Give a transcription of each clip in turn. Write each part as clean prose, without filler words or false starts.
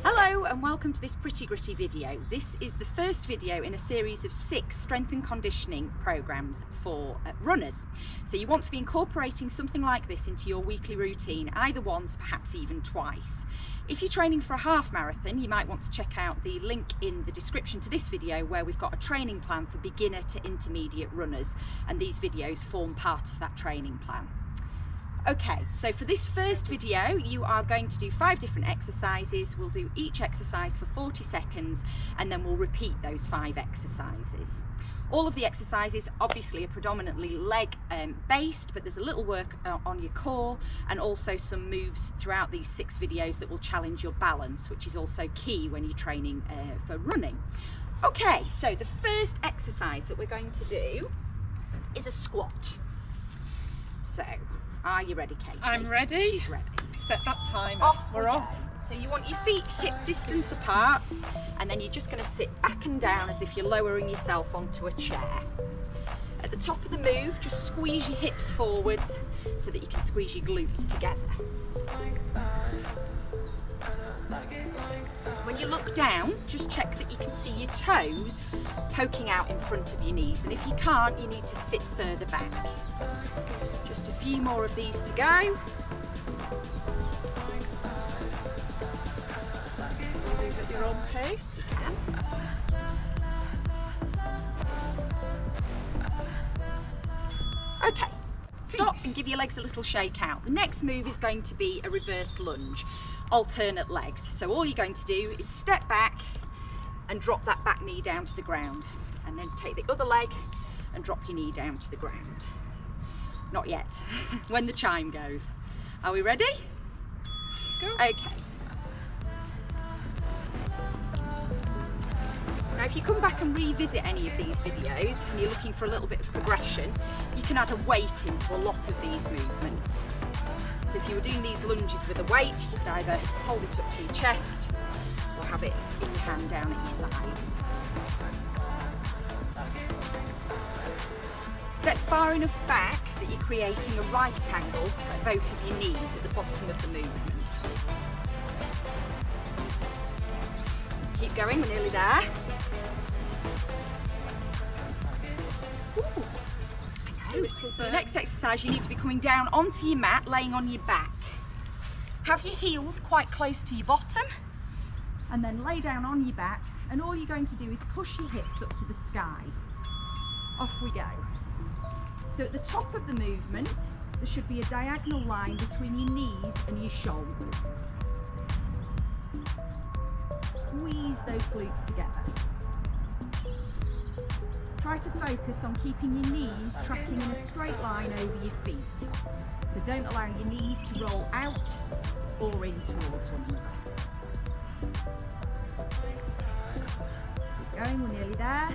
Hello and welcome to this Pretty Gritty video. This is the first video in a series of 6 strength and conditioning programs for runners. So you want to be incorporating something like this into your weekly routine, either once, perhaps even twice. If you're training for a half marathon, you might want to check out the link in the description to this video where we've got a training plan for beginner to intermediate runners, and these videos form part of that training plan. Okay, so for this first video, you are going to do 5 different exercises. We'll do each exercise for 40 seconds and then we'll repeat those 5 exercises. All of the exercises obviously are predominantly leg based, but there's a little work on your core and also some moves throughout these 6 videos that will challenge your balance, which is also key when you're training for running. Okay, so the first exercise that we're going to do is a squat. So, are you ready, Katie? I'm ready. She's ready. Set that timer. We're off. So you want your feet hip distance apart, and then you're just going to sit back and down as if you're lowering yourself onto a chair. At the top of the move, just squeeze your hips forwards so that you can squeeze your glutes together. When you look down, just check that you can see your toes poking out in front of your knees, and if you can't, you need to sit further back. Just a few more of these to go. Do these at your own pace. Okay, stop and give your legs a little shake out. The next move is going to be a reverse lunge, alternate legs. So all you're going to do is step back and drop that back knee down to the ground, and then take the other leg and drop your knee down to the ground. Not yet, when the chime goes. Are we ready? Go. Okay. Now if you come back and revisit any of these videos and you're looking for a little bit of progression, you can add a weight into a lot of these movements. So if you were doing these lunges with a weight, you could either hold it up to your chest or have it in your hand down at your side. Step far enough back that you're creating a right angle at both of your knees at the bottom of the movement. Keep going, we're nearly there. Ooh. I know. The next exercise, you need to be coming down onto your mat, laying on your back. Have your heels quite close to your bottom, and then lay down on your back, and all you're going to do is push your hips up to the sky. Off we go. So at the top of the movement, there should be a diagonal line between your knees and your shoulders. Squeeze those glutes together. Try to focus on keeping your knees tracking in a straight line over your feet. So don't allow your knees to roll out or in towards one another. Keep going, we're nearly there.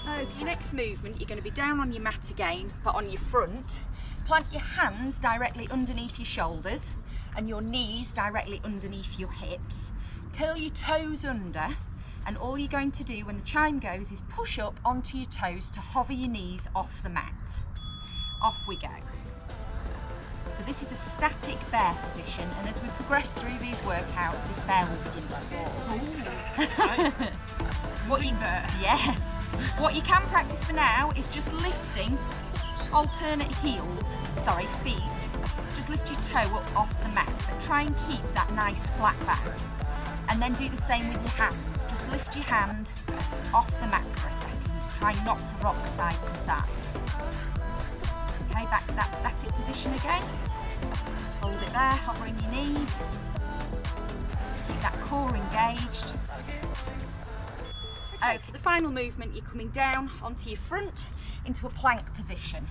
Okay, your next movement, you're going to be down on your mat again, but on your front. Plant your hands directly underneath your shoulders and your knees directly underneath your hips. Curl your toes under, and all you're going to do when the chime goes is push up onto your toes to hover your knees off the mat. Off we go. So this is a static bear position, and as we progress through these workouts, this bear will begin to fall. Right. What you, yeah. What you can practice for now is just lifting alternate feet. Just lift your toe up off the mat, but try and keep that nice flat back. And then do the same with your hands. Just lift your hand off the mat for a second. Try not to rock side to side. Okay, back to that static position again. Just hold it there, hovering your knees. Keep that core engaged. Okay, for the final movement, you're coming down onto your front into a plank position.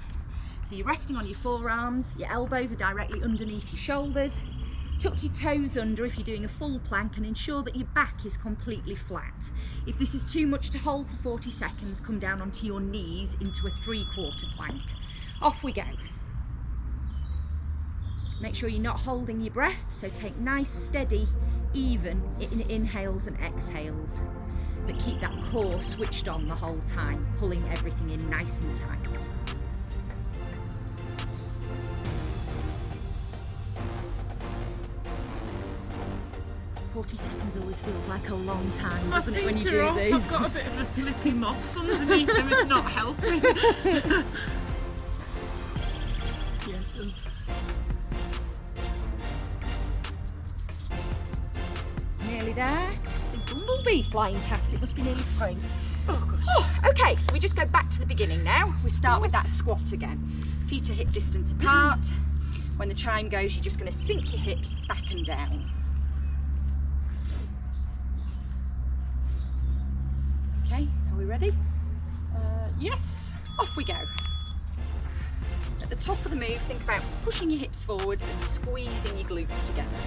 So you're resting on your forearms, your elbows are directly underneath your shoulders. Tuck your toes under if you're doing a full plank, and ensure that your back is completely flat. If this is too much to hold for 40 seconds, come down onto your knees into a 3/4 plank. Off we go. Make sure you're not holding your breath, so take nice, steady, even in inhales and exhales, but keep that core switched on the whole time, pulling everything in nice and tight. Seconds always feels like a long time, doesn't it, when you do these? I've got a bit of a slippy moss underneath them, it's not helping. Yeah, it does. Nearly there. The bumblebee flying past, it must be nearly spring. Oh, God. Oh, okay, so we just go back to the beginning now. We start with that squat again. Feet are hip distance apart. When the chime goes, you're just going to sink your hips back and down. Okay, are we ready? Yes. Off we go. At the top of the move, think about pushing your hips forwards and squeezing your glutes together.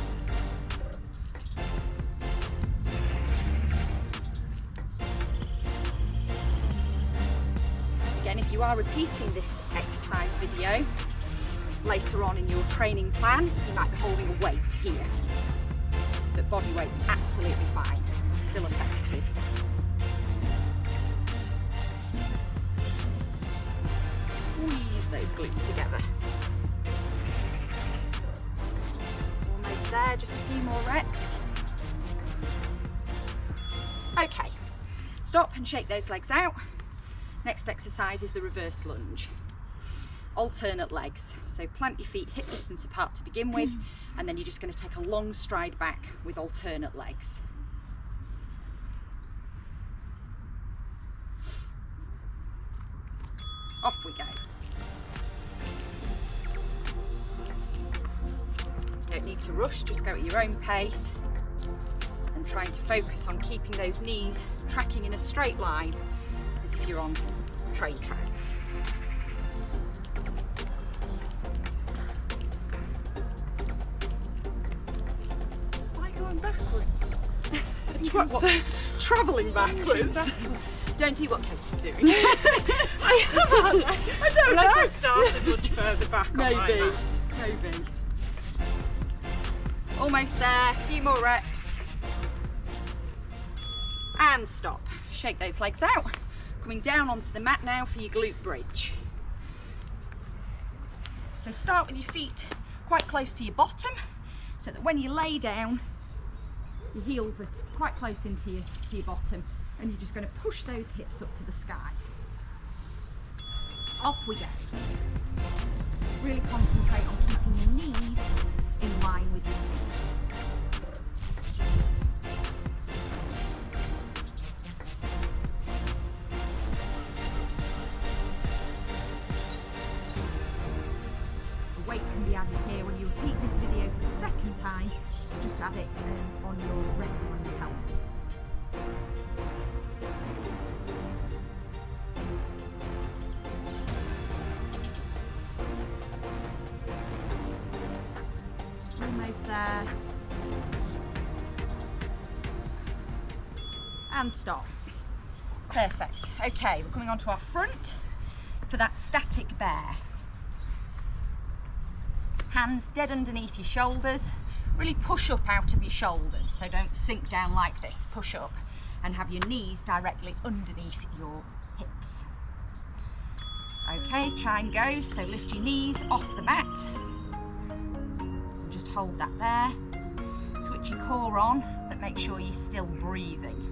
Again, if you are repeating this exercise video later on in your training plan, you might be holding a weight here. But body weight's absolutely fine, still effective. Squeeze those glutes together. Almost there, just a few more reps. Okay, stop and shake those legs out. Next exercise is the reverse lunge. Alternate legs. So plant your feet hip distance apart to begin with, and then you're just going to take a long stride back with alternate legs. Off we go. Don't need to rush, just go at your own pace and trying to focus on keeping those knees tracking in a straight line as if you're on train tracks. Why going backwards? Travelling backwards. Don't do what Kate is doing. I don't Unless I started much further back on my mat. Maybe. Almost there, a few more reps. And stop. Shake those legs out. Coming down onto the mat now for your glute bridge. So start with your feet quite close to your bottom, so that when you lay down, your heels are quite close into your bottom, and you're just going to push those hips up to the sky. Off we go. Really concentrate on keeping your knees in line with your feet. The weight can be added here when you repeat this video for the second time. Just add it on your resting on your pelvis. Almost there. And stop. Perfect. Okay, we're coming onto our front for that static bear. Hands dead underneath your shoulders. Really push up out of your shoulders, so don't sink down like this. Push up and have your knees directly underneath your hips. Okay, chime goes, so lift your knees off the mat. Just hold that there. Switch your core on, but make sure you're still breathing.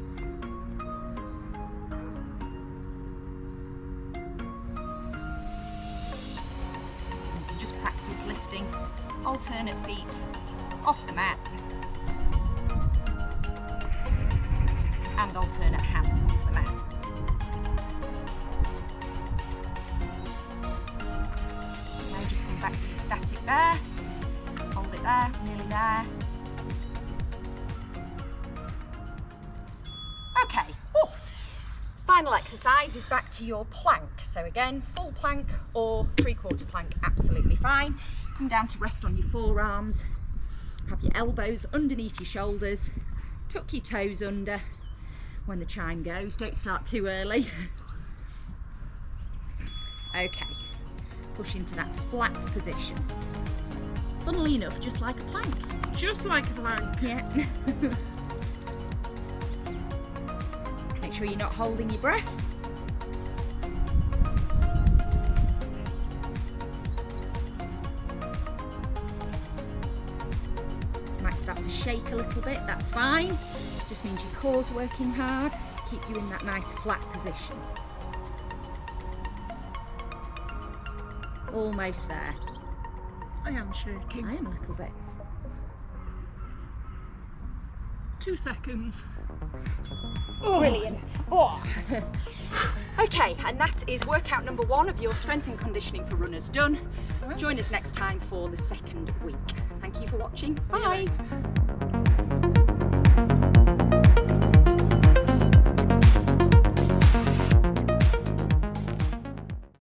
You can just practice lifting alternate feet off the mat and alternate hands off the mat. Now just come back to the static there. Hold it there, nearly there. Okay, final exercise is back to your plank. So again, full plank or 3/4 plank, absolutely fine. Come down to rest on your forearms. Have your elbows underneath your shoulders. Tuck your toes under when the chime goes. Don't start too early. Okay, push into that flat position. Funnily enough, just like a plank. Just like a plank. Yeah. Make sure you're not holding your breath. Might start to shake a little bit, that's fine. Just means your core's working hard to keep you in that nice flat position. Almost there. I am shaking. I am a little bit. 2 seconds. Brilliant. Oh. Okay, and that is workout number 1 of your strength and conditioning for runners done. Excellent. Join us next time for the second week. Thank you for watching. See you Bye. later.